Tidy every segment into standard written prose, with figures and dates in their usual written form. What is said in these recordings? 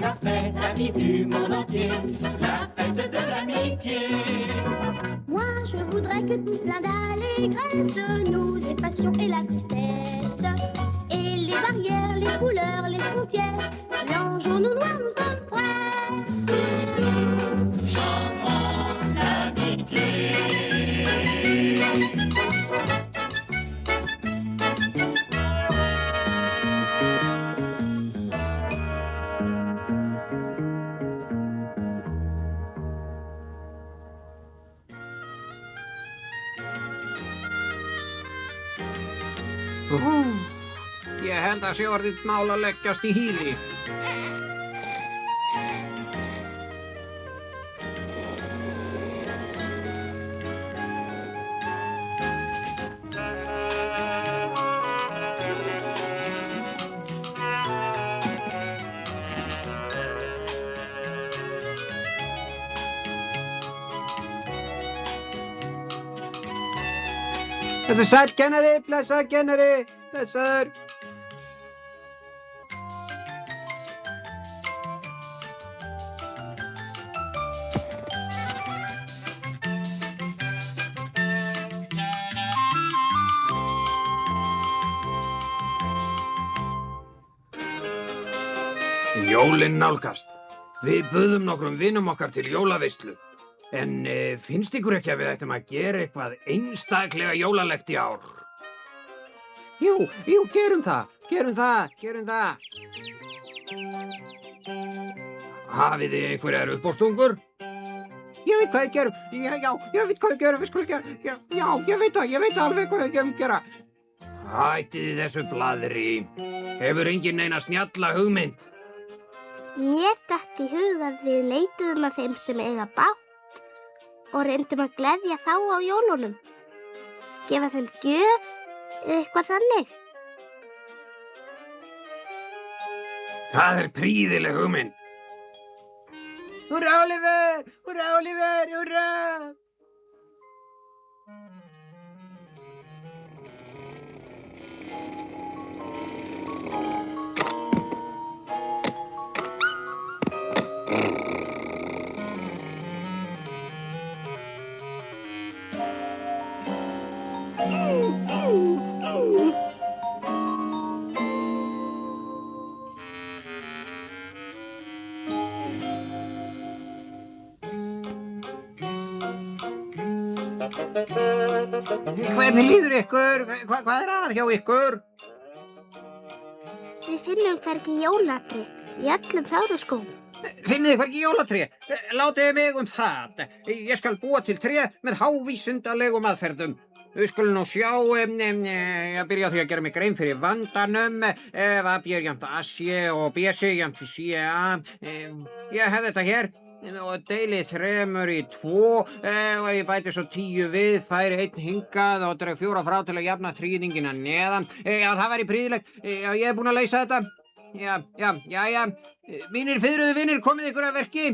la fête, amis du monde entier, la fête de l'amitié. Moi, je voudrais que toute l'Inde allégresse nous effacions et la tristesse. Et les barrières, les couleurs, les frontières, blanc, jaune ou noir, nous sommes prêts. Nous chantons l'amitié. Ég held að sé orðið mál að leggjast í hýði. Þetta er sæll kennari, blessaður kennari, blessaður. Jólin nálgast. Við buðum nokkrum vinum okkar til jólaveislu. En finnst ykkur ekki að við ættum að gera eitthvað einstaklega jólalegt í ár? Jú, gerum það. Hafið þið einhverjar uppástungur? Ég veit hvað við gerum. Ég veit hvað við gerum, við skulum gera. Já, ég veit alveg hvað við gerum gera. Hættið þið þessu blaðri. Hefur enginn neina snjalla hugmynd? Mér datt í hug að við leituðum að þeim sem eiga bágt og reyndum að gleðja þá á jólunum. Gefa þeim gjöf eða eitthvað þannig. Það er prýðileg hugmynd. Húrra, Oliver! Húrra! Hvernig líður ykkur? Hvað er að hjá ykkur? Við finnum hvergi jólatré í öllum fjáraskóm. Finnið þið hvergi jólatré? Látið mig það. Ég skal búa til tré með hávísindalegum aðferðum. Við skulum nú sjá, ég byrja á því að gera mig grein fyrir vandanum. Ef A B er jafnt A C og B C jafnt C A. Ég hef þetta hér. Og deilið 3 í 2 og ef ég bæti svo 10 við, færi 1 hingað og dreg 4 frá til að jafna tríðningina neðan. Já, það væri prýðilegt. Já, ég er búinn að leysa þetta. Já. Mínir fiðruðu vinir, komið ykkur að verki.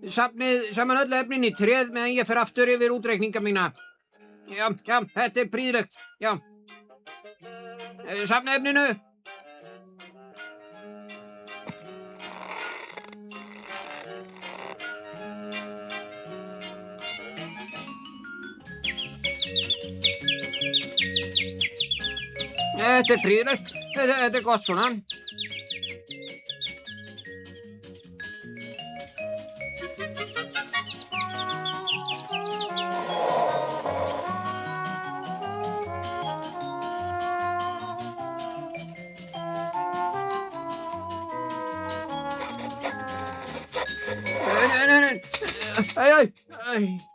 Safnið saman öll efnin í tréð meðan ég fer aftur yfir útreikninga mína. Já, þetta er prýðilegt. Já. Safnið efninu. Þetta er prýðilegt. Þetta er gott svona. Nei. Æ.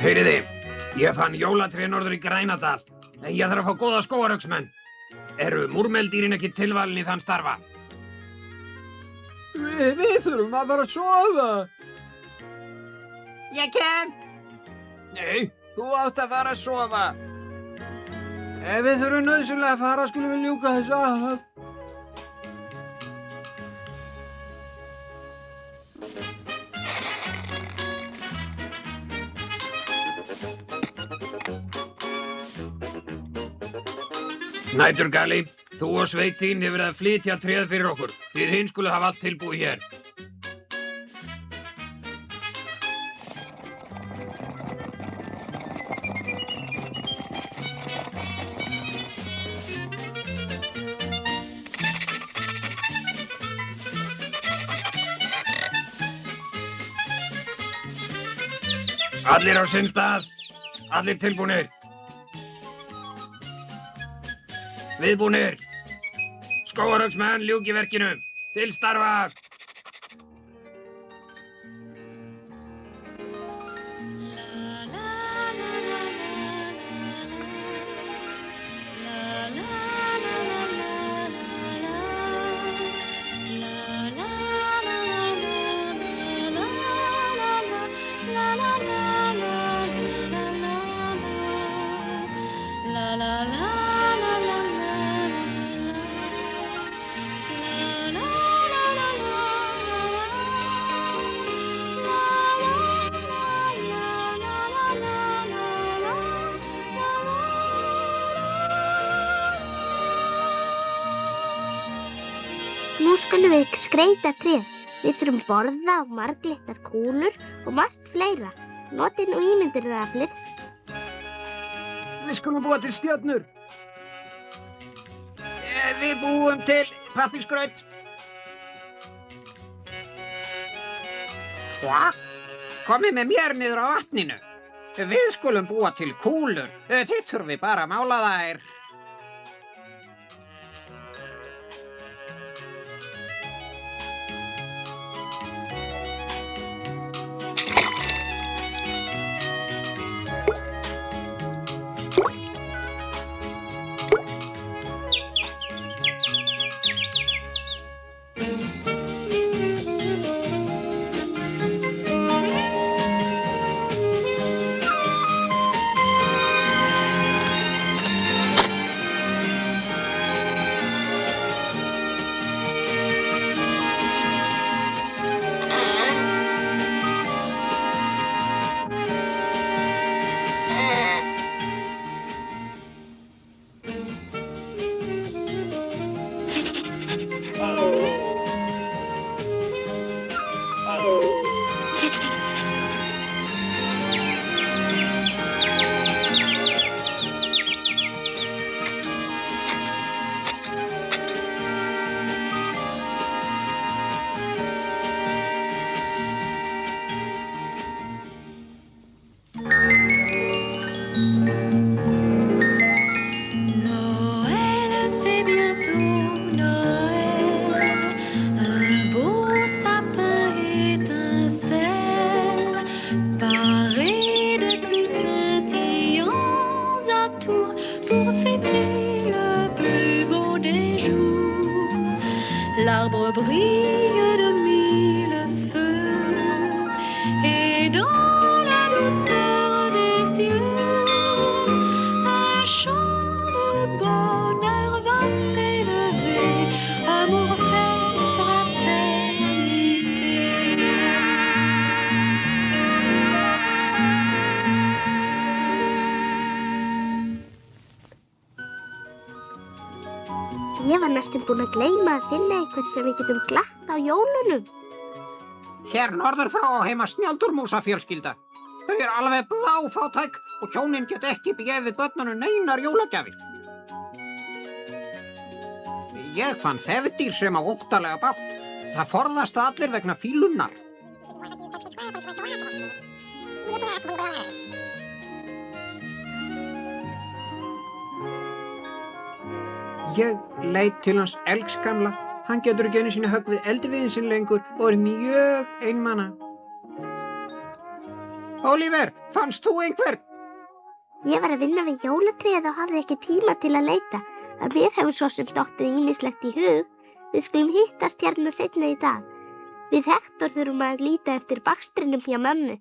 Heyriði, ég fann jólatré norður í Grænadal, en ég þarf að fá góða skógaraugsmenn. Eru múrmeldýrin ekki tilvalin í þann starfa? Við þurfum að fara að sofa. Ég kem. Nei, þú átt að fara að sofa. Ef við þurfum nauðsynlega að fara, skulum við ljúka þessu af. Næturgali, þú og sveit þín hefur verið að flytja tréð fyrir okkur. Þið hinn skulu hafa allt tilbúið hér. Allir á sinn stað. Allir tilbúnir. Viðbúnir. Skógarhöggsmenn, ljúki verkinu. Til starfa. Nú skulum við skreyta tréð. Við þurfum borða og marglitnar kúlur og margt fleira. Notið nú ímyndunaraflið. Við skulum búa til stjörnur. Við búum til pappírsgraut. Hvað? Komið með mér niður á vatninu. Við skulum búa til kúlur. Þið þurfið bara að mála þær. L'arbre brille de mille feux et dans la douceur des cieux, un chant de bonheur va s'élever, amour, paix, fraternité. Ég var næstum búin að gleyma að finna eitthvað sem við getum glatt á jólunum. Hér norður frá á heima Snjáldurmúsa fjölskylda. Þau eru alveg bláfátæk og hjónin geta ekki gefið börnunum neinar jólagjafir. Ég fann þefdýr sem á óttalega bágt. Það forðast allir vegna fýlunnar. Ég leit til hans elgsgamla. Hann getur ekki einu sinni höggvið eldiviðinn sinn lengur og er mjög einmana. Oliver, fannst þú einhvern? Ég var að vinna við jólatréð og hafði ekki tíma til að leita. En mér hefur svo sem dottið ýmislegt í hug. Við skulum hittast hérna seinna í dag. Við Hektor þurfum að líta eftir bakstrinum hjá mömmu.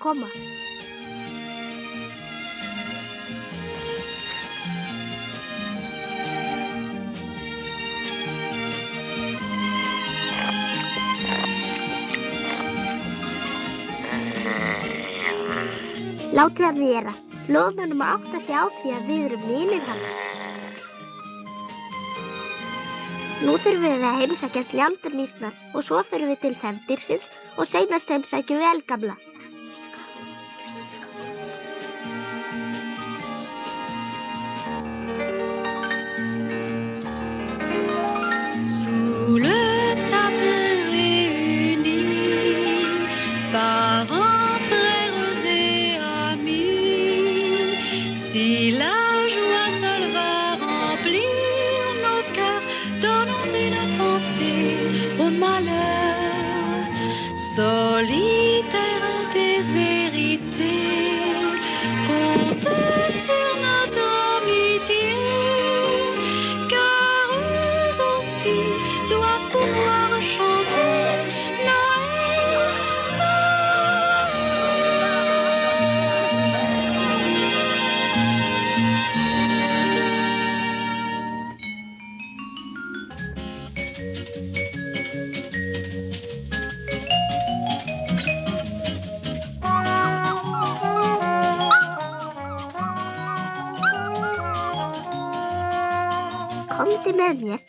koma. Látið hann vera. Lofum honum að átta sig á því að við erum vinir hans. Nú þurfum við að heimsækja Snjáldurmýsnar og svo förum við til Þefdýrsins og seinast heimsækjum við Eldgamla. Sous le sable réunis, parents, frères et amis, si la joie seule va remplir nos cœurs, donnons une pensée au malheur, solitaire, déshérité, compte sur notre amitié, car eux aussi doivent pouvoir chanter Noël. Komdu með mér.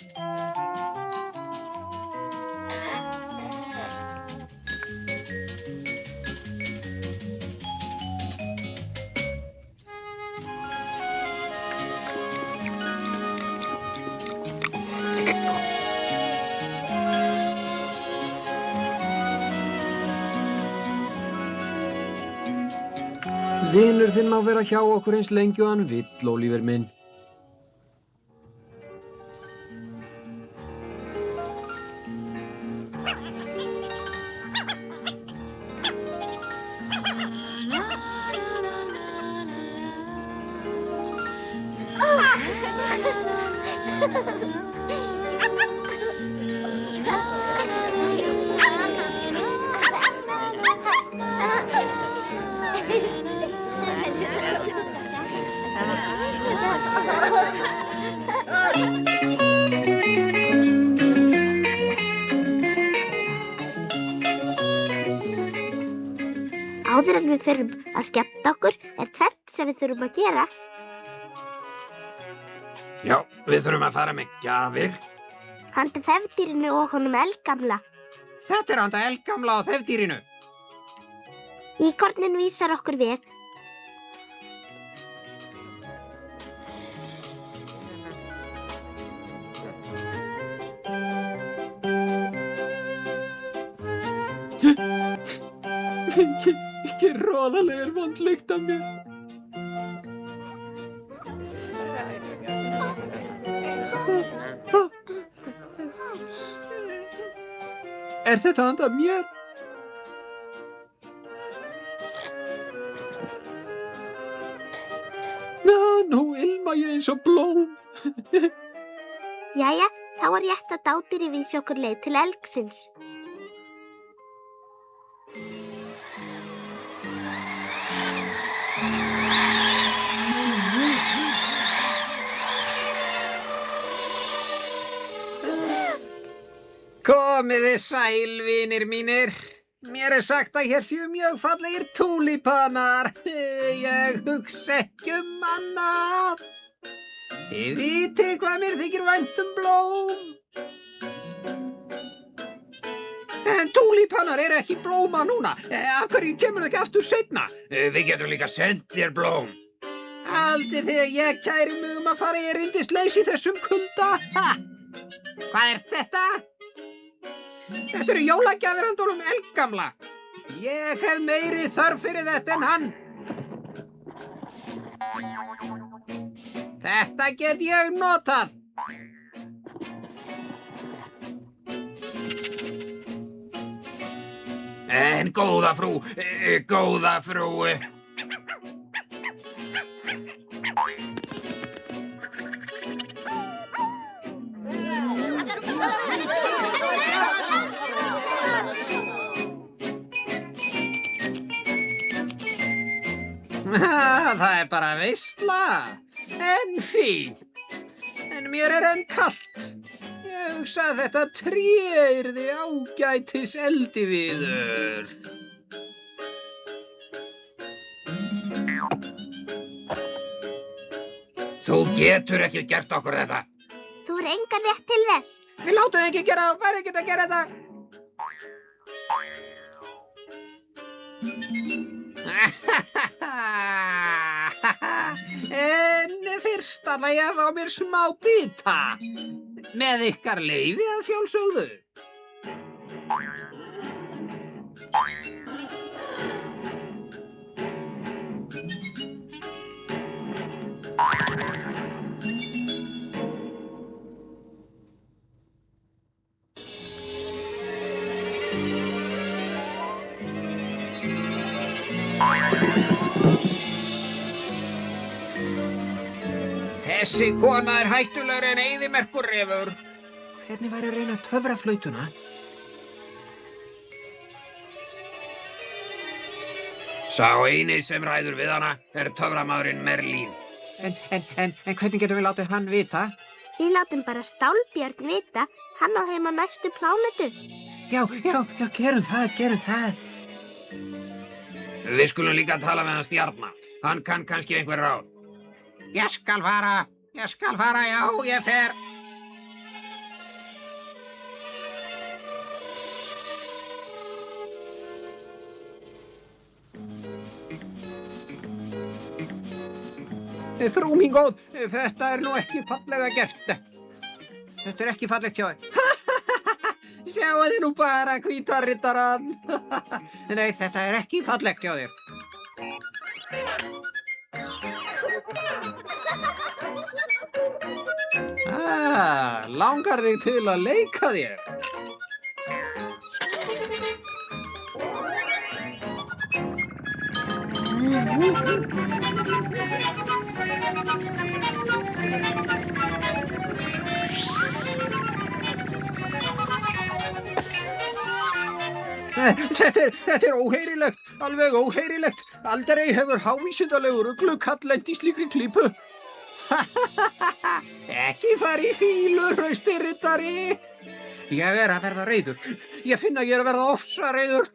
Vinur þinn má vera hjá okkur eins lengi og hann vill, Ólíver minn. Áður en við förum að skemmta okkur er tvennt sem við þurfum að gera. Já, við þurfum að fara með gjafir. Handa Þefdýrinu og honum Eldgamla. Þetta er handa Eldgamla og Þefdýrinu. Íkornin vísar okkur við. Ekki roðalegur vond lykt af mér. Er þetta handa mér? Nú ilma ég eins og blóm. Jæja, þá er rétt að dádýri vísi okkur leið til elgsins. Komiði sæl, vinir mínir. Mér er sagt að hér séu mjög fallegir túlípanar. Ég hugsa ekki annað. Þið vitið hvað mér þykir vænt blóm. En túlípanar eru ekki blóma núna. Af hverju kemur það ekki aftur seinna? Við getum líka sendt þér blóm. Haldið þið að ég kæri mig að fara erindisleysi í þessum kulda? Ha! Hvað er þetta? Þetta eru jólagjafir handa honum Eldgamla. Ég hef meiri þörf fyrir þetta en hann. Þetta get ég notað. En góða frú. Það er bara veisla. En fínt. En mér er enn kalt. Ég hugsa að þetta tré yrði ágætis eldiviður. Þú getur ekki gert okkur þetta. Þú er engan rétt til þess. Við látum þig ekki gera það, færðu ekki að gera þetta. En fyrst ætla ég að fá mér smá bita. Með ykkar leyfi að sjálfsögðu. Þessi kona er hættulegri en eyðimerkurrefur. Hvernig væri að reyna að töfra flautuna? Sá eini sem ræður við hana er töframaðurinn Merlín. En hvernig getum við látið hann vita? Við látum bara Stálbjörn vita, hann á heima á næstu plánetu. Já, gerum það. Við skulum líka tala með hann Stjarna. Hann kann kannski einhver ráð. Ég skal fara, já, ég fer. Frú mín góð, þetta er nú ekki fallega gert. Þetta er ekki fallegt hjá þér. Sjáu þið nú bara hvíta riddarann. Nei, þetta er ekki fallegt hjá þér. Langar þig til að leika þér? Þetta er óheyrilegt, alveg óheyrilegt. Aldrei hefur hávísindalegur uglukall lent í slíkri klípu. Ekki fara í fílu, hrausti riddari. Ég er að verða reiður. Ég finn að ég er að verða ofsareiður.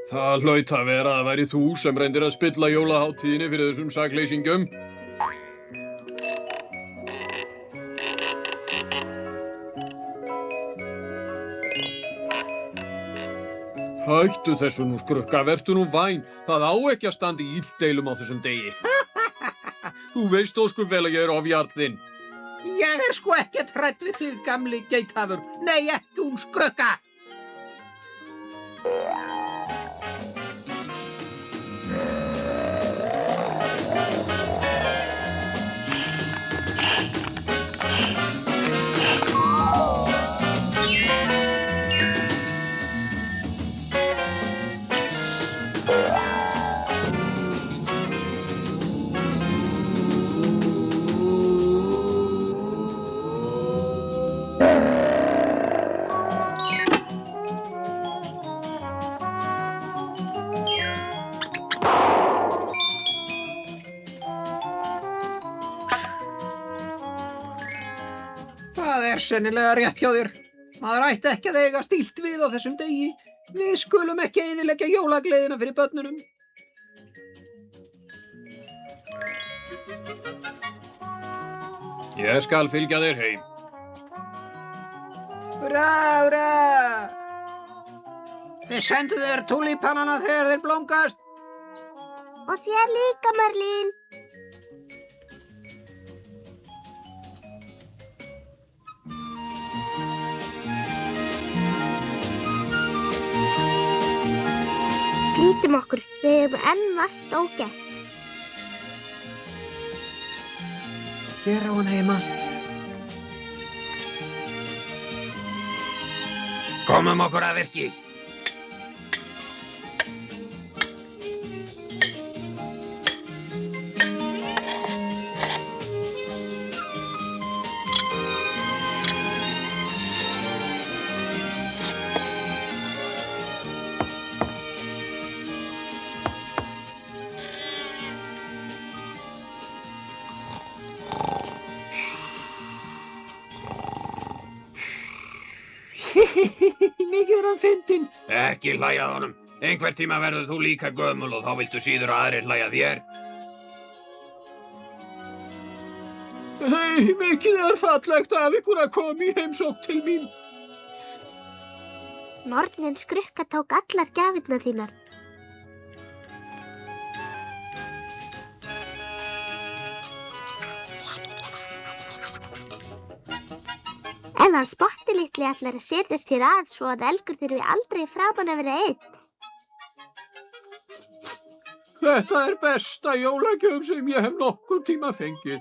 Það hlaut að vera að það væri þú sem reyndir að spilla jólahátíðinni fyrir þessum sakleysingjum. Hættu þessu nú skrukka, vertu nú væn. Það á ekki að standa í illdeilum á þessum degi. Þú veist óskup vel að ég er ofjarlinn. Ég er sko ekkert hrædd við þig, gamli geithafur. Nei, ekki hún skrukka. Það er sennilega rétt hjá þér. Maður ætti ekki að eiga stílt við á þessum degi. Við skulum ekki eyðileggja jólagleðina fyrir börnunum. Ég skal fylgja þér heim. Hurra! Við sendum þér túlípanana þegar þeir blómgast. Og þér líka, Merlín. Flýtum okkur, við hefum enn margt ógert. Hér á hann heima. Komum okkur að verki. ekki hlæja að honum. Einhvern tíma verður þú líka gömul og þá viltu síður að aðrir hlæja þér. Hei, mikið fallegt af ykkur að koma í heimsókn til mín. Nornin Skrukka tók allar gjafirnar þínar. En hann Spotti litli ætlar að setjast hér að svo að Elgur þurfi aldrei framan að vera einn. Þetta besta jólagjöf sem ég hef nokkurn tíma fengið.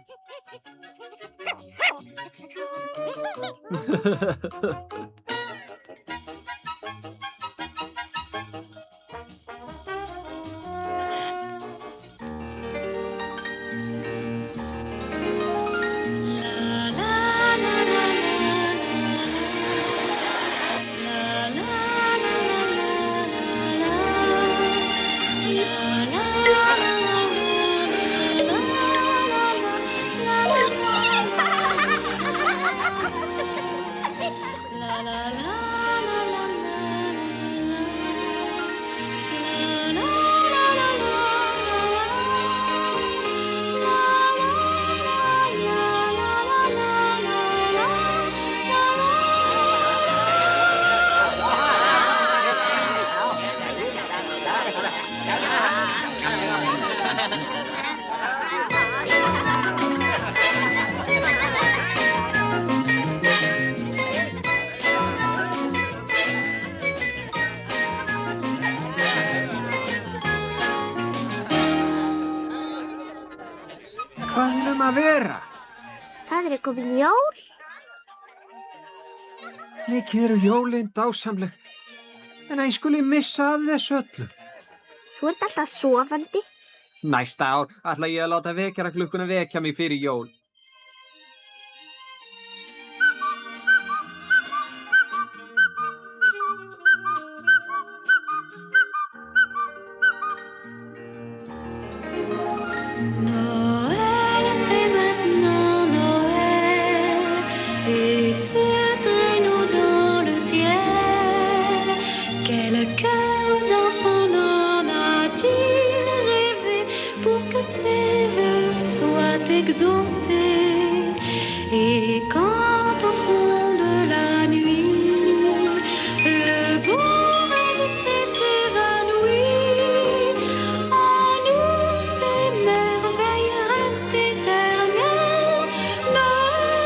Hvað að vera? Það komin jól. Mikið eru jólin dásamleg, en að ég skuli missa að þessu öllu. Þú ert alltaf sofandi. Næsta ár ætla ég að láta vekjaraklukkuna vekja mig fyrir jól. Et quand au fond de la nuit, le beau rêve s'est évanoui, en nous ces merveilles restent éternelles. Noël,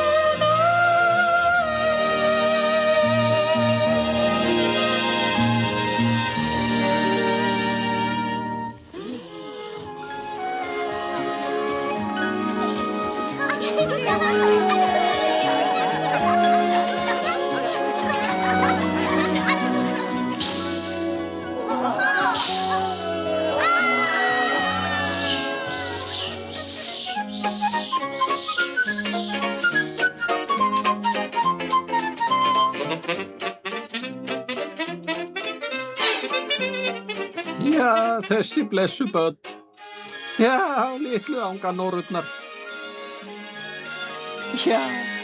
Já, þessi blessu börn. Já, litlu ánganórurnar. Já.